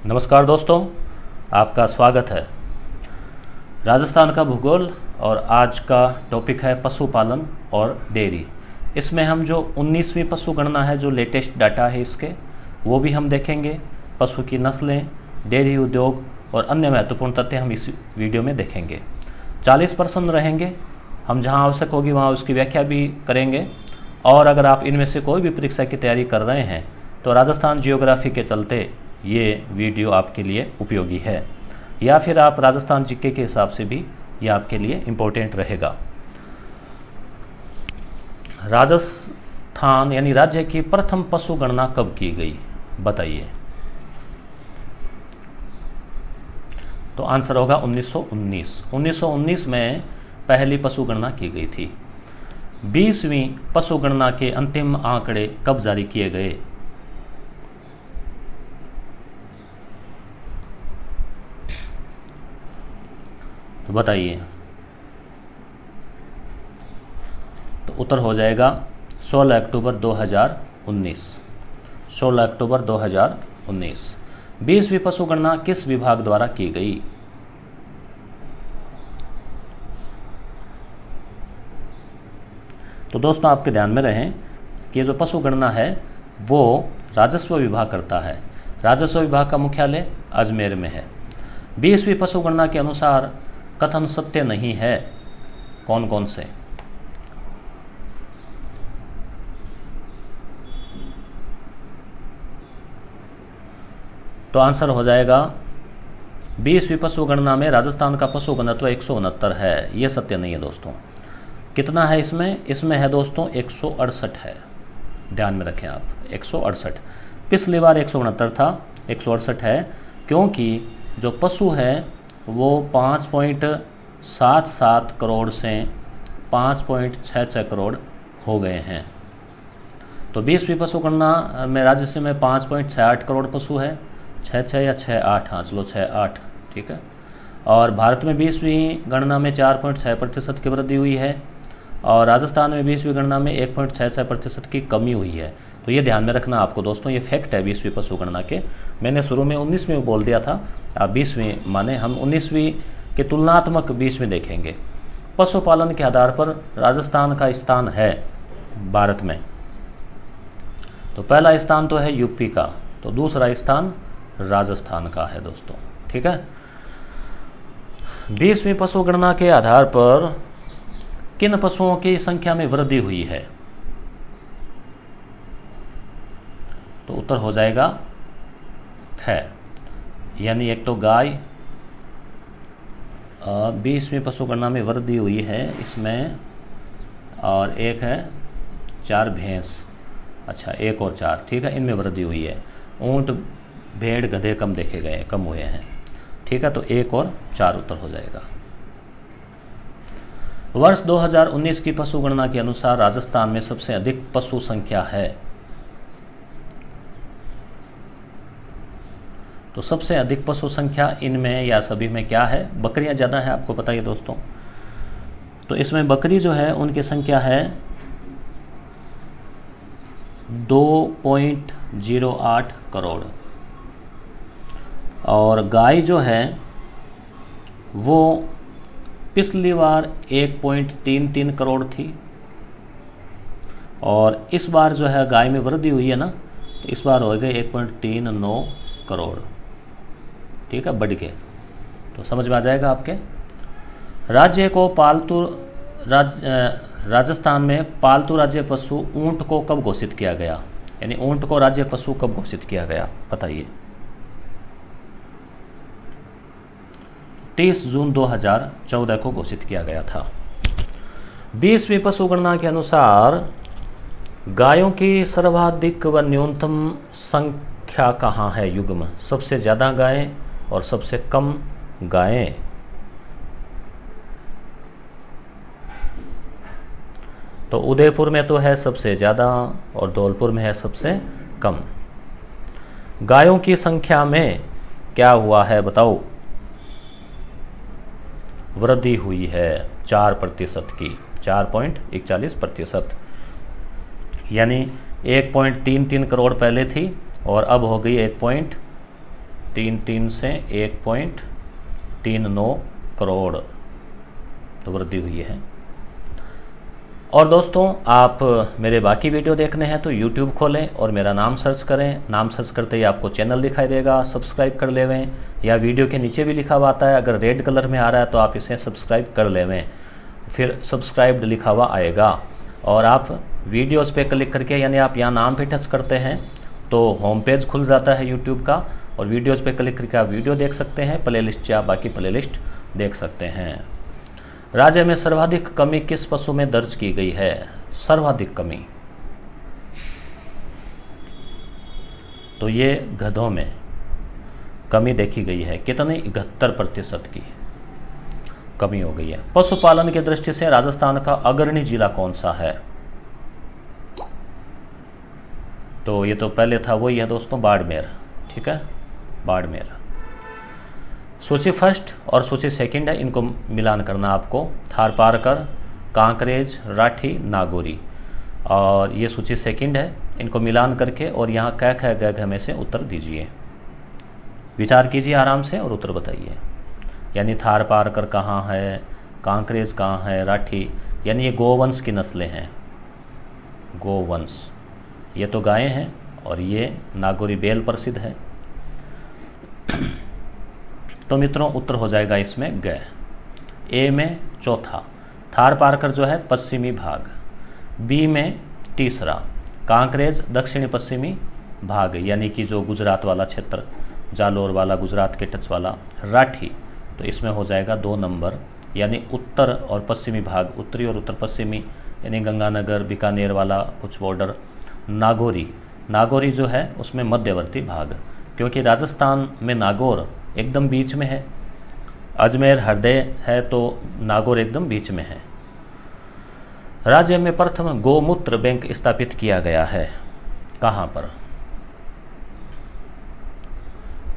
नमस्कार दोस्तों, आपका स्वागत है। राजस्थान का भूगोल और आज का टॉपिक है पशुपालन और डेयरी। इसमें हम जो 19वीं पशु गणना है, जो लेटेस्ट डाटा है इसके, वो भी हम देखेंगे। पशु की नस्लें, डेयरी उद्योग और अन्य महत्वपूर्ण तथ्य हम इस वीडियो में देखेंगे। 40 प्रश्न रहेंगे, हम जहां आवश्यक होगी वहां उसकी व्याख्या भी करेंगे। और अगर आप इनमें से कोई भी परीक्षा की तैयारी कर रहे हैं तो राजस्थान जियोग्राफी के चलते ये वीडियो आपके लिए उपयोगी है, या फिर आप राजस्थान जीके के हिसाब से भी ये आपके लिए इम्पोर्टेंट रहेगा। राजस्थान यानी राज्य की प्रथम पशु गणना कब की गई, बताइए। तो आंसर होगा 1919। 1919 में पहली पशु गणना की गई थी। 20वीं पशु गणना के अंतिम आंकड़े कब जारी किए गए? तो बताइए। तो उत्तर हो जाएगा 16 अक्टूबर 2019। 16 अक्टूबर 2019। 20वीं पशु गणना किस विभाग द्वारा की गई? तो दोस्तों आपके ध्यान में रहें कि जो पशु गणना है वो राजस्व विभाग करता है। राजस्व विभाग का मुख्यालय अजमेर में है। 20वीं पशु गणना के अनुसार कथन सत्य नहीं है, कौन कौन से? तो आंसर हो जाएगा 20वीं पशु गणना में राजस्थान का पशु घनत्व 169 है। ये सत्य नहीं है दोस्तों। कितना है इसमें? इसमें है दोस्तों 168 है। ध्यान में रखें आप, 168। पिछली बार 169 था, 168 है, क्योंकि जो पशु है वो 5.77 करोड़ से 5.66 करोड़ हो गए हैं। तो 20वीं पशु गणना में राज्य में 5.68 करोड़ पशु है। 66 या 68, हाँ चलो 68, ठीक है। और भारत में 20वीं गणना में 4.6% की वृद्धि हुई है, और राजस्थान में 20वीं गणना में 1.66% की कमी हुई है। तो ये ध्यान में रखना आपको दोस्तों, ये फैक्ट है 20वीं पशु गणना के। मैंने शुरू में 19वीं बोल दिया था, आप 20वीं माने, हम 19वीं के तुलनात्मक 20वीं देखेंगे। पशुपालन के आधार पर राजस्थान का स्थान है भारत में। तो पहला स्थान तो है यूपी का, तो दूसरा स्थान राजस्थान का है दोस्तों, ठीक है। 20वीं पशु गणना के आधार पर किन पशुओं की संख्या में वृद्धि हुई है? तो उत्तर हो जाएगा ख, यानी एक तो गाय, 20वीं पशु गणना में वृद्धि हुई है इसमें, और एक है 4 भैंस। अच्छा, 1 और 4, ठीक है, इनमें वृद्धि हुई है। ऊंट, भेड़, गधे कम देखे गए, कम हुए हैं, ठीक है। तो 1 और 4 उत्तर हो जाएगा। वर्ष 2019 की पशु गणना के अनुसार राजस्थान में सबसे अधिक पशु संख्या है। तो सबसे अधिक पशु संख्या इनमें या सभी में क्या है? बकरियां ज़्यादा है, आपको पता ही दोस्तों। तो इसमें बकरी जो है उनकी संख्या है 2.08 करोड़, और गाय जो है वो पिछली बार 1.33 करोड़ थी, और इस बार जो है गाय में वृद्धि हुई है ना, तो इस बार हो गए 1.39 करोड़, ठीक है, बढ़ के। तो समझ में आ जाएगा आपके। राज्य को पालतू राजस्थान में पालतू राज्य पशु ऊंट को कब घोषित किया गया? यानी ऊंट को राज्य पशु कब घोषित किया गया, बताइए। 30 जून 2014 को घोषित किया गया था। 20वीं पशु गणना के अनुसार गायों की सर्वाधिक व न्यूनतम संख्या कहाँ है युग्म? सबसे ज़्यादा गायें और सबसे कम गायें। तो उदयपुर में तो है सबसे ज़्यादा और धौलपुर में है सबसे कम। गायों की संख्या में क्या हुआ है बताओ? वृद्धि हुई है 4% की, 4.41%, यानी 1.33 करोड़ पहले थी और अब हो गई 1.33 से 1.39 करोड़ तो वृद्धि हुई है। और दोस्तों, आप मेरे बाकी वीडियो देखने हैं तो YouTube खोलें और मेरा नाम सर्च करें। नाम सर्च करते ही आपको चैनल दिखाई देगा, सब्सक्राइब कर लेवें, या वीडियो के नीचे भी लिखा हुआ आता है, अगर रेड कलर में आ रहा है तो आप इसे सब्सक्राइब कर लेवें, फिर सब्सक्राइब्ड लिखा हुआ आएगा। और आप वीडियोस पे क्लिक करके, यानी आप यहाँ नाम पे टच करते हैं तो होम पेज खुल जाता है यूट्यूब का, और वीडियोस पे क्लिक करके आप वीडियो देख सकते हैं, प्लेलिस्ट या बाकी प्लेलिस्ट देख सकते हैं। राज्य में सर्वाधिक कमी किस पशु में दर्ज की गई है? सर्वाधिक कमी तो ये गधों में कमी देखी गई है। कितनी? 71% की कमी हो गई है। पशुपालन की दृष्टि से राजस्थान का अग्रणी जिला कौन सा है? तो ये तो पहले था, वही है दोस्तों, बाड़मेर। ठीक है, बाड़मेर। सूची फर्स्ट और सूची सेकंड है, इनको मिलान करना आपको। थारपारकर, कांकरेज, राठी, नागौरी। और ये सूची सेकंड है, इनको मिलान करके और यहाँ क ख ग घ में से उत्तर दीजिए। विचार कीजिए आराम से और उत्तर बताइए। यानी थारपारकर कहाँ है, कांकरेज कहाँ है, राठी, यानी ये गोवंश की नस्लें हैं। गोवंश, ये तो गायें हैं, और ये नागौरी बेल प्रसिद्ध है। तो मित्रों, उत्तर हो जाएगा इसमें ग। ए में चौथा थारपारकर जो है पश्चिमी भाग, बी में तीसरा कांकरेज दक्षिणी पश्चिमी भाग, यानी कि जो गुजरात वाला क्षेत्र, जालोर वाला, गुजरात के टच वाला। राठी तो इसमें हो जाएगा 2 नंबर, यानी उत्तर और पश्चिमी भाग, उत्तरी और उत्तर पश्चिमी, यानी गंगानगर, बीकानेर वाला कुछ बॉर्डर। नागौरी, नागौरी जो है उसमें मध्यवर्ती भाग, क्योंकि राजस्थान में नागौर एकदम बीच में है, अजमेर हृदय है, तो नागौर एकदम बीच में है। राज्य में प्रथम गोमूत्र बैंक स्थापित किया गया है, कहाँ पर?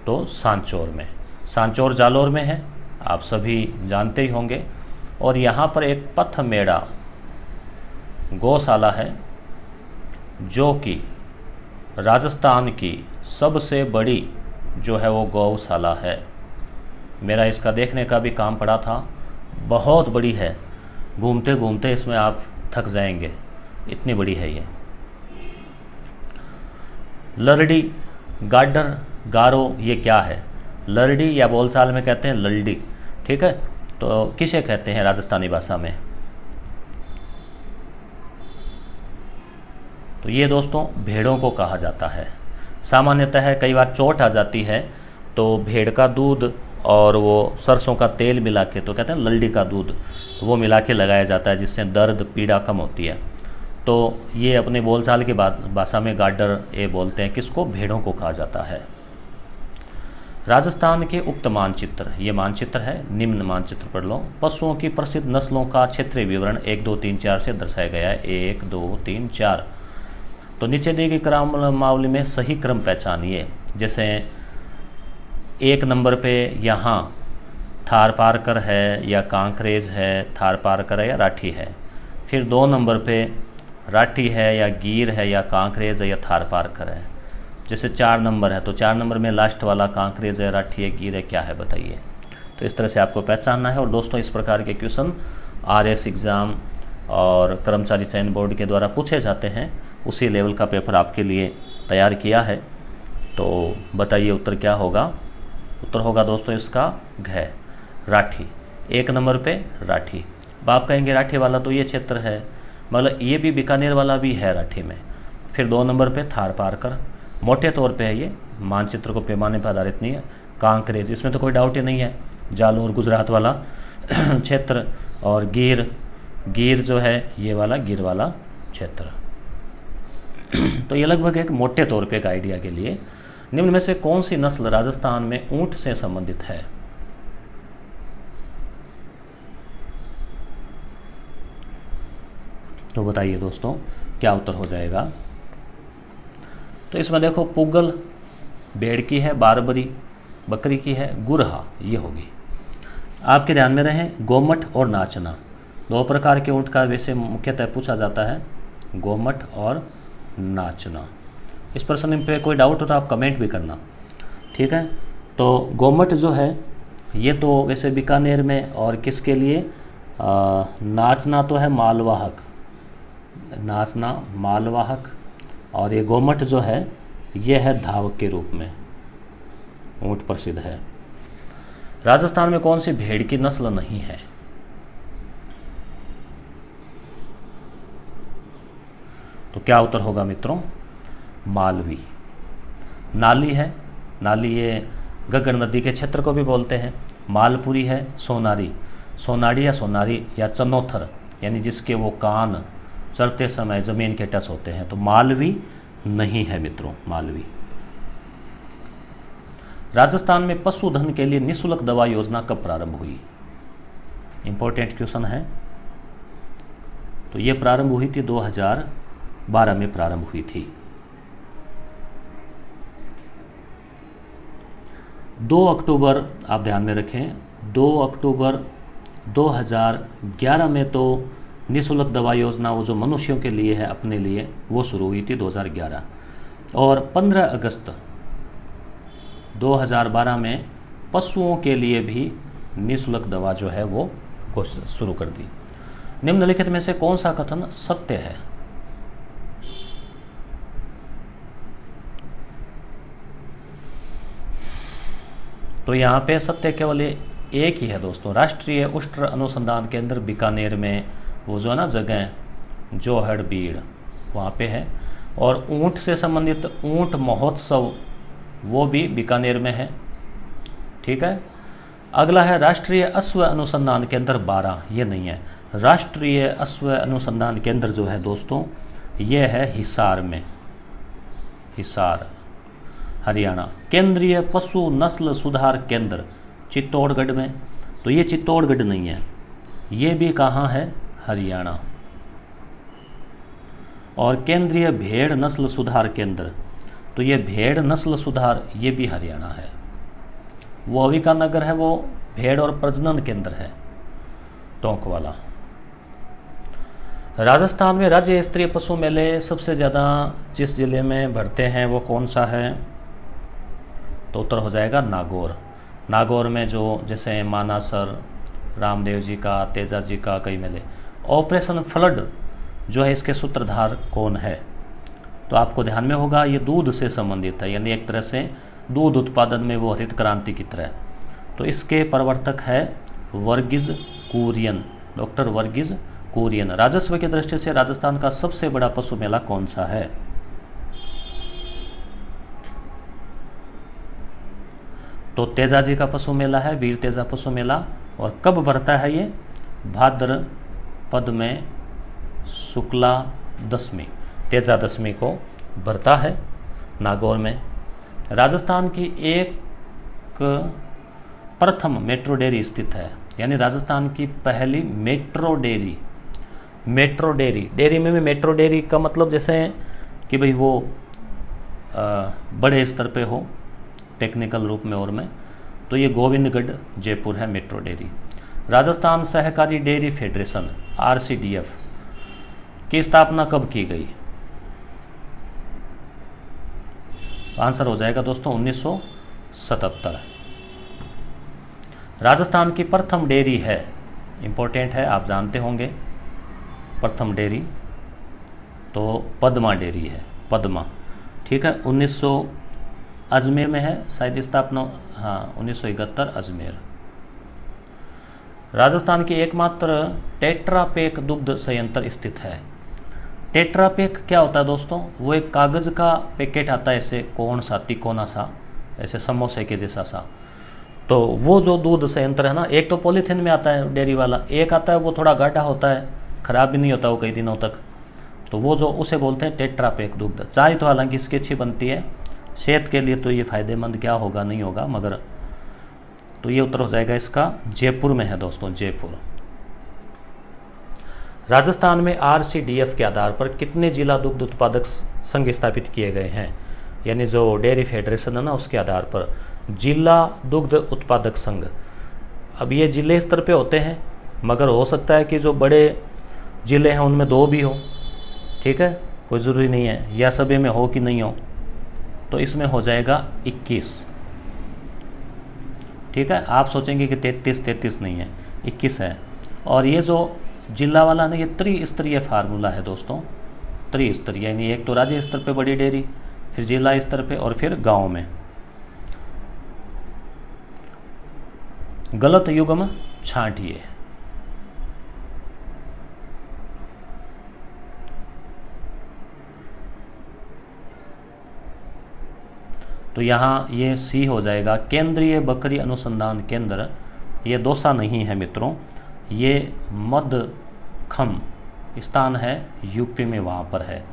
तो सांचौर में। सांचौर जालोर में है, आप सभी जानते ही होंगे। और यहाँ पर एक पथमेड़ा गौशाला है, जो कि राजस्थान की सबसे बड़ी जो है वो गौशाला है। मेरा इसका देखने का भी काम पड़ा था, बहुत बड़ी है, घूमते घूमते इसमें आप थक जाएंगे, इतनी बड़ी है ये। लरडी, गाडर, गारो, ये क्या है? लरडी या बोलचाल में कहते हैं ललडी। ठीक है, तो किसे कहते हैं राजस्थानी भाषा में? तो ये दोस्तों भेड़ों को कहा जाता है। सामान्यतः कई बार चोट आ जाती है तो भेड़ का दूध और वो सरसों का तेल मिला के, तो कहते हैं लल्डी का दूध, वो मिला के लगाया जाता है, जिससे दर्द पीड़ा कम होती है। तो ये अपने बोलचाल की भाषा में गाडर ये बोलते हैं, किसको? भेड़ों को कहा जाता है। राजस्थान के उक्त मानचित्र, ये मानचित्र है, निम्न मानचित्र पढ़ लो। पशुओं की प्रसिद्ध नस्लों का क्षेत्रीय विवरण 1, 2, 3, 4 से दर्शाया गया है। 1, 2, 3, 4। तो नीचे दी गई क्रमावली में सही क्रम पहचानिए। जैसे 1 नंबर पे यहाँ थारपारकर है या कांकरेज है, थारपारकर है या राठी है। फिर 2 नंबर पे राठी है या गीर है या कांकरेज है या थारपारकर है। जैसे 4 नंबर है तो 4 नंबर में लास्ट वाला कांकरेज है, राठी है, गीर है, क्या है बताइए। तो इस तरह से आपको पहचानना है। और दोस्तों, इस प्रकार के क्वेश्चन RS एग्ज़ाम और कर्मचारी चयन बोर्ड के द्वारा पूछे जाते हैं, उसी लेवल का पेपर आपके लिए तैयार किया है। तो बताइए उत्तर क्या होगा? उत्तर होगा दोस्तों इसका घ, राठी। 1 नंबर पे राठी। अब आप कहेंगे राठी वाला तो ये क्षेत्र है, मतलब ये भी बीकानेर वाला भी है राठी में। फिर 2 नंबर पे थारपारकर, मोटे तौर पे है ये, मानचित्र को पैमाने पर आधारित नहीं है। कांकरेज, इसमें तो कोई डाउट ही नहीं है, जालोर गुजरात वाला क्षेत्र। और गीर जो है ये वाला गिर वाला क्षेत्र। तो ये लगभग एक मोटे तौर पे एक आइडिया के लिए। निम्न में से कौन सी नस्ल राजस्थान में ऊंट से संबंधित है? तो बताइए दोस्तों क्या उत्तर हो जाएगा। तो इसमें देखो, पुगल भेड़ की है, बारबरी बकरी की है, गुरहा ये होगी। आपके ध्यान में रहे गोमठ और नाचना, 2 प्रकार के ऊँट का वैसे मुख्यतः पूछा जाता है, गोमठ और नाचना। इस प्रश्न पे कोई डाउट हो तो आप कमेंट भी करना, ठीक है। तो गोमट जो है ये तो वैसे बीकानेर में, और किसके लिए, नाचना तो है मालवाहक, नाचना मालवाहक, और ये गोमट जो है ये है धावक के रूप में ऊँट प्रसिद्ध है। राजस्थान में कौन सी भेड़ की नस्ल नहीं है? तो क्या उत्तर होगा मित्रों? मालवी। नाली है, नाली ये गगन नदी के क्षेत्र को भी बोलते हैं। मालपुरी है, सोनारी, सोनाड़ी या सोनारी या चनोथर, यानी जिसके वो कान चलते समय जमीन के टच होते हैं, तो मालवी नहीं है मित्रों, मालवी। राजस्थान में पशुधन के लिए निःशुल्क दवा योजना कब प्रारंभ हुई? इंपॉर्टेंट क्वेश्चन है। तो ये प्रारंभ हुई थी 2012 में प्रारंभ हुई थी। 2 अक्टूबर आप ध्यान में रखें, 2 अक्टूबर 2011 में तो निःशुल्क दवा योजना वो जो मनुष्यों के लिए है अपने लिए, वो शुरू हुई थी 2011, और 15 अगस्त 2012 में पशुओं के लिए भी निःशुल्क दवा जो है वो शुरू कर दी। निम्नलिखित में से कौन सा कथन सत्य है? तो यहाँ पे सत्य केवल एक ही है दोस्तों। राष्ट्रीय उष्ट्र अनुसंधान केंद्र बीकानेर में वो जो है ना जगह जोहड़बीड़ वहाँ पे है, और ऊँट से संबंधित ऊँट महोत्सव वो भी बीकानेर में है। ठीक है। अगला है राष्ट्रीय अश्व अनुसंधान केंद्र 12, ये नहीं है। राष्ट्रीय अश्व अनुसंधान केंद्र जो है दोस्तों ये है हिसार में, हिसार हरियाणा। केंद्रीय पशु नस्ल सुधार केंद्र चित्तौड़गढ़ में, तो ये चित्तौड़गढ़ नहीं है, ये भी कहाँ है? हरियाणा। और केंद्रीय भेड़ नस्ल सुधार केंद्र, तो ये भेड़ नस्ल सुधार ये भी हरियाणा है। वो अविकानगर है, वो भेड़ और प्रजनन केंद्र है टोंक वाला। राजस्थान में राज्य स्तरीय पशु मेले सबसे ज़्यादा जिस जिले में भरते हैं वो कौन सा है? तो उत्तर हो जाएगा नागौर। नागौर में जो जैसे मानासर, रामदेव जी का, तेजा जी का कई मेले। ऑपरेशन फ्लड जो है इसके सूत्रधार कौन है? तो आपको ध्यान में होगा ये दूध से संबंधित है, यानी एक तरह से दूध उत्पादन में वो हरित क्रांति की तरह। तो इसके प्रवर्तक है वर्गीज कुरियन, डॉक्टर वर्गीज कुरियन। राजस्व की दृष्टि से राजस्थान का सबसे बड़ा पशु मेला कौन सा है? तो तेजाजी का पशु मेला है, वीर तेजा पशु मेला। और कब भरता है ये? भाद्रपद में शुक्ला दशमी, तेजा दशमी को भरता है नागौर में। राजस्थान की एक प्रथम मेट्रो डेयरी स्थित है, यानी राजस्थान की पहली metro dairy. Metro dairy, dairy में भी मेट्रो डेयरी का मतलब जैसे कि भाई वो बड़े स्तर पे हो टेक्निकल रूप में और में, तो ये गोविंदगढ़ जयपुर है मेट्रो डेयरी। राजस्थान सहकारी डेयरी फेडरेशन RCDF की स्थापना कब की गई? आंसर हो जाएगा दोस्तों 1977। राजस्थान की प्रथम डेयरी है, इंपॉर्टेंट है, आप जानते होंगे प्रथम डेयरी तो पद्मा डेयरी है, पद्मा। ठीक है, 1900 अजमेर में है शायद स्थापना, हाँ 1971 अजमेर। राजस्थान की एकमात्र टेट्रापेक दुग्ध संयंत्र स्थित है। टेट्रापेक क्या होता है दोस्तों? वो एक कागज़ का पैकेट आता है, ऐसे कोण सा तिकोना सा, ऐसे समोसे के जैसा सा। तो वो जो दूध संयंत्र है ना, एक तो पॉलीथीन में आता है डेयरी वाला, एक आता है वो थोड़ा गाढ़ा होता है, ख़राब भी नहीं होता वो कई दिनों तक। तो वो जो उसे बोलते हैं टेट्रापेक दुग्ध। चाय तो हालांकि इसकी अच्छी बनती है, सेहत के लिए तो ये फ़ायदेमंद क्या होगा, नहीं होगा, मगर तो ये उत्तर हो जाएगा इसका जयपुर में है दोस्तों, जयपुर। राजस्थान में RCDF के आधार पर कितने जिला दुग्ध उत्पादक संघ स्थापित किए गए हैं? यानी जो डेयरी फेडरेशन है ना, उसके आधार पर जिला दुग्ध उत्पादक संघ। अब ये जिले स्तर पे होते हैं, मगर हो सकता है कि जो बड़े जिले हैं उनमें 2 भी हो। ठीक है, कोई ज़रूरी नहीं है या सभी में हो कि नहीं हो। तो इसमें हो जाएगा 21। ठीक है। आप सोचेंगे कि 33 नहीं है, 21 है। और ये जो जिला वाला ना, ये त्रिस्तरीय फार्मूला है दोस्तों, त्रिस्तरीय, यानी एक तो राज्य स्तर पे बड़ी डेयरी, फिर जिला स्तर पे और फिर गांव में। गलत युग्म छांटिए। तो यहाँ ये सी हो जाएगा, केंद्रीय बकरी अनुसंधान केंद्र। ये दौसा नहीं है मित्रों, ये मध्यखम स्थान है, यूपी में वहाँ पर है।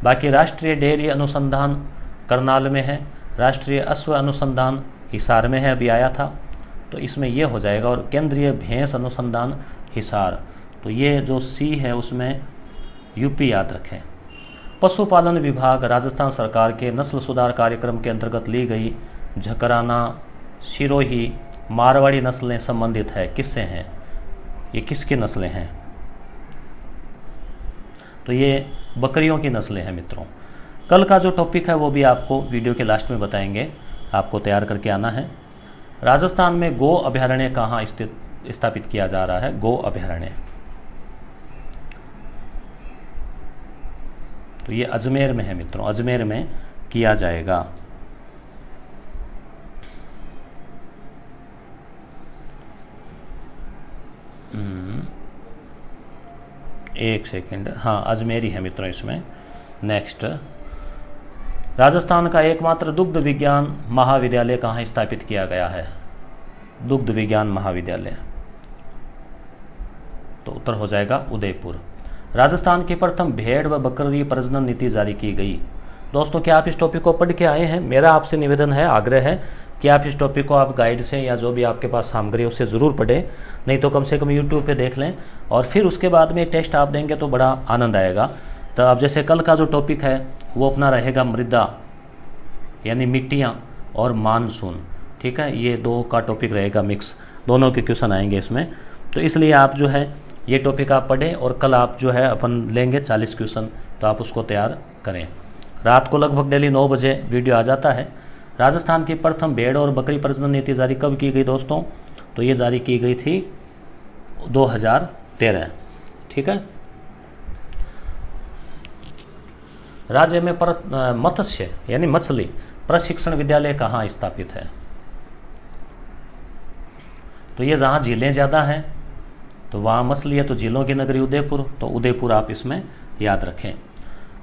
बाकी राष्ट्रीय डेयरी अनुसंधान करनाल में है, राष्ट्रीय अश्व अनुसंधान हिसार में है, अभी आया था, तो इसमें ये हो जाएगा। और केंद्रीय भैंस अनुसंधान हिसार, तो ये जो सी है उसमें यूपी याद रखें। पशुपालन विभाग राजस्थान सरकार के नस्ल सुधार कार्यक्रम के अंतर्गत ली गई झकराना, सिरोही, मारवाड़ी नस्लें संबंधित है, किससे हैं, ये किसकी नस्लें हैं? तो ये बकरियों की नस्लें हैं मित्रों। कल का जो टॉपिक है वो भी आपको वीडियो के लास्ट में बताएंगे, आपको तैयार करके आना है। राजस्थान में गो अभयारण्य कहाँ स्थापित किया जा रहा है? गो अभयारण्य, तो ये अजमेर में है मित्रों, अजमेर में किया जाएगा। एक सेकंड, हाँ अजमेर ही है मित्रों इसमें। नेक्स्ट, राजस्थान का एकमात्र दुग्ध विज्ञान महाविद्यालय कहाँ स्थापित किया गया है? दुग्ध विज्ञान महाविद्यालय, तो उत्तर हो जाएगा उदयपुर। राजस्थान की प्रथम भेड़ व बकरी प्रजनन नीति जारी की गई। दोस्तों क्या आप इस टॉपिक को पढ़ के आए हैं? मेरा आपसे निवेदन है, आग्रह है कि आप इस टॉपिक को आप गाइड से या जो भी आपके पास सामग्री है उससे ज़रूर पढ़ें, नहीं तो कम से कम यूट्यूब पे देख लें और फिर उसके बाद में टेस्ट आप देंगे तो बड़ा आनंद आएगा। तो अब जैसे कल का जो टॉपिक है वो अपना रहेगा मृदा यानी मिट्टियाँ और मानसून, ठीक है, ये दो का टॉपिक रहेगा मिक्स, दोनों के क्वेश्चन आएंगे इसमें। तो इसलिए आप जो है ये टॉपिक आप पढ़ें और कल आप जो है अपन लेंगे 40 क्वेश्चन, तो आप उसको तैयार करें। रात को लगभग डेली 9 बजे वीडियो आ जाता है। राजस्थान की प्रथम भेड़ और बकरी प्रजनन नीति जारी कब की गई दोस्तों? तो ये जारी की गई थी 2013, ठीक है। राज्य में मत्स्य यानी मछली प्रशिक्षण विद्यालय कहाँ स्थापित है? तो ये जहाँ झीलें ज़्यादा हैं तो वहाँ मछली है, तो झीलों की नगरी उदयपुर, तो उदयपुर आप इसमें याद रखें।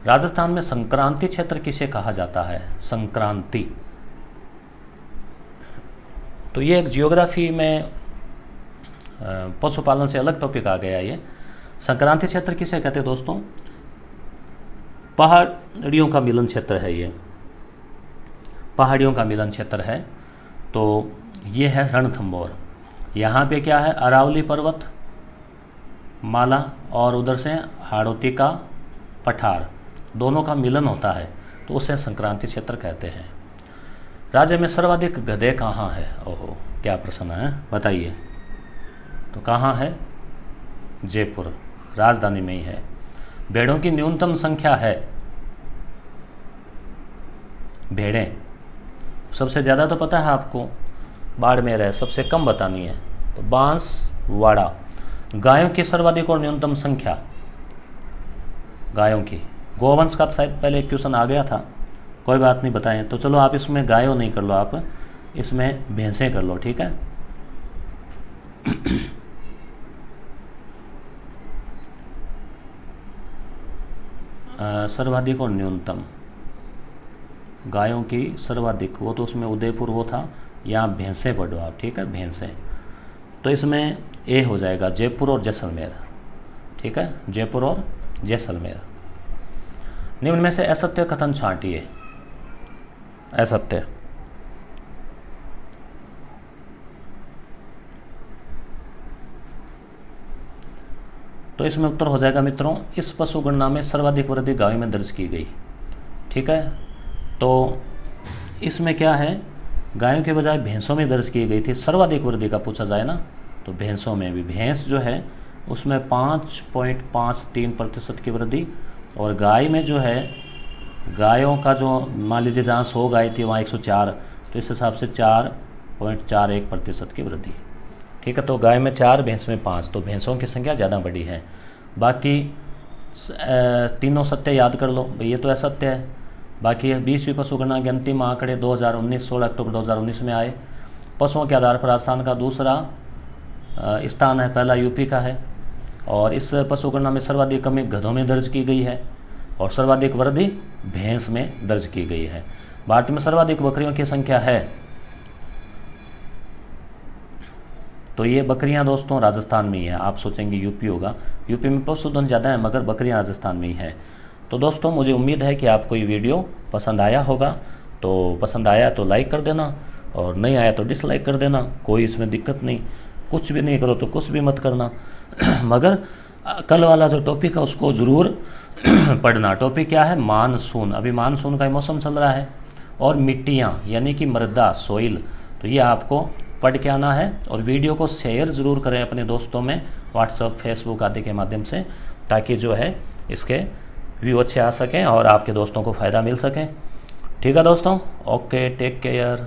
राजस्थान में संक्रांति क्षेत्र किसे कहा जाता है? संक्रांति, तो ये एक जियोग्राफी में पशुपालन से अलग टॉपिक आ गया। ये संक्रांति क्षेत्र किसे कहते हैं दोस्तों? पहाड़ियों का मिलन क्षेत्र है, ये पहाड़ियों का मिलन क्षेत्र है। तो ये है रणथंभौर, यहाँ पे क्या है, अरावली पर्वत माला और उधर से हाड़ौती का पठार, दोनों का मिलन होता है, तो उसे संक्रांति क्षेत्र कहते हैं। राज्य में सर्वाधिक गधे कहाँ है? ओहो क्या प्रश्न है, बताइए। तो कहाँ है? जयपुर, राजधानी में ही है। भेड़ों की न्यूनतम संख्या है? भेड़ें सबसे ज़्यादा तो पता है आपको, बाड़मेर है, सबसे कम बतानी है तो बांसवाड़ा। गायों की सर्वाधिक और न्यूनतम संख्या? गायों की, गोवंश का शायद पहले एक क्वेश्चन आ गया था, कोई बात नहीं बताएं। तो चलो आप इसमें गायों नहीं कर लो, आप इसमें भैंसें कर लो, ठीक है। सर्वाधिक और न्यूनतम गायों की सर्वाधिक, वो तो उसमें उदयपुर वो था, यहाँ भैंसें पढ़ो आप, ठीक है, भैंसें। तो इसमें ए हो जाएगा जयपुर और जैसलमेर, ठीक है, जयपुर और जैसलमेर। निम्न में से असत्य कथन छांटिए। असत्य, तो इसमें उत्तर हो जाएगा मित्रों, इस पशु गणना में सर्वाधिक वृद्धि गायों में दर्ज की गई, ठीक है। तो इसमें क्या है, गायों के बजाय भैंसों में दर्ज की गई थी। सर्वाधिक वृद्धि का पूछा जाए ना तो भैंसों में भी, भैंस जो है उसमें 5.53% की वृद्धि, और गाय में जो है, गायों का जो मान लीजिए जहाँ 100 गाय थी वहाँ 104, तो इस हिसाब से 0.41% की वृद्धि। ठीक है, तो गाय में 4, भैंस में 5, तो भैंसों की संख्या ज़्यादा बड़ी है। बाकी तीनों सत्य याद कर लो भाई, ये तो असत्य है। बाकी 20वीं पशु गणना के अंतिम आंकड़े 2019 16 अक्टूबर 2019 में आए। पशुओं के आधार पर राजस्थान का दूसरा स्थान है, पहला यूपी का है। और इस पशु गणना में सर्वाधिक कमी गधों में दर्ज की गई है और सर्वाधिक वृद्धि भैंस में दर्ज की गई है। भारत में सर्वाधिक बकरियों की संख्या है, तो ये बकरियां दोस्तों राजस्थान में ही है। आप सोचेंगे यूपी होगा, यूपी में पशुधन ज़्यादा है मगर बकरियां राजस्थान में ही है। तो दोस्तों मुझे उम्मीद है कि आपको ये वीडियो पसंद आया होगा। तो पसंद आया तो लाइक कर देना और नहीं आया तो डिसलाइक कर देना, कोई इसमें दिक्कत नहीं। कुछ भी नहीं करो तो कुछ भी मत करना मगर कल वाला जो टॉपिक है उसको ज़रूर पढ़ना। टॉपिक क्या है? मानसून। अभी मानसून का मौसम चल रहा है और मिट्टियाँ यानी कि मृदा, सोइल, तो ये आपको पढ़ के आना है। और वीडियो को शेयर ज़रूर करें अपने दोस्तों में, व्हाट्सएप, फेसबुक आदि के माध्यम से, ताकि जो है इसके व्यू अच्छे आ सकें और आपके दोस्तों को फ़ायदा मिल सके। ठीक है दोस्तों, ओके, टेक केयर।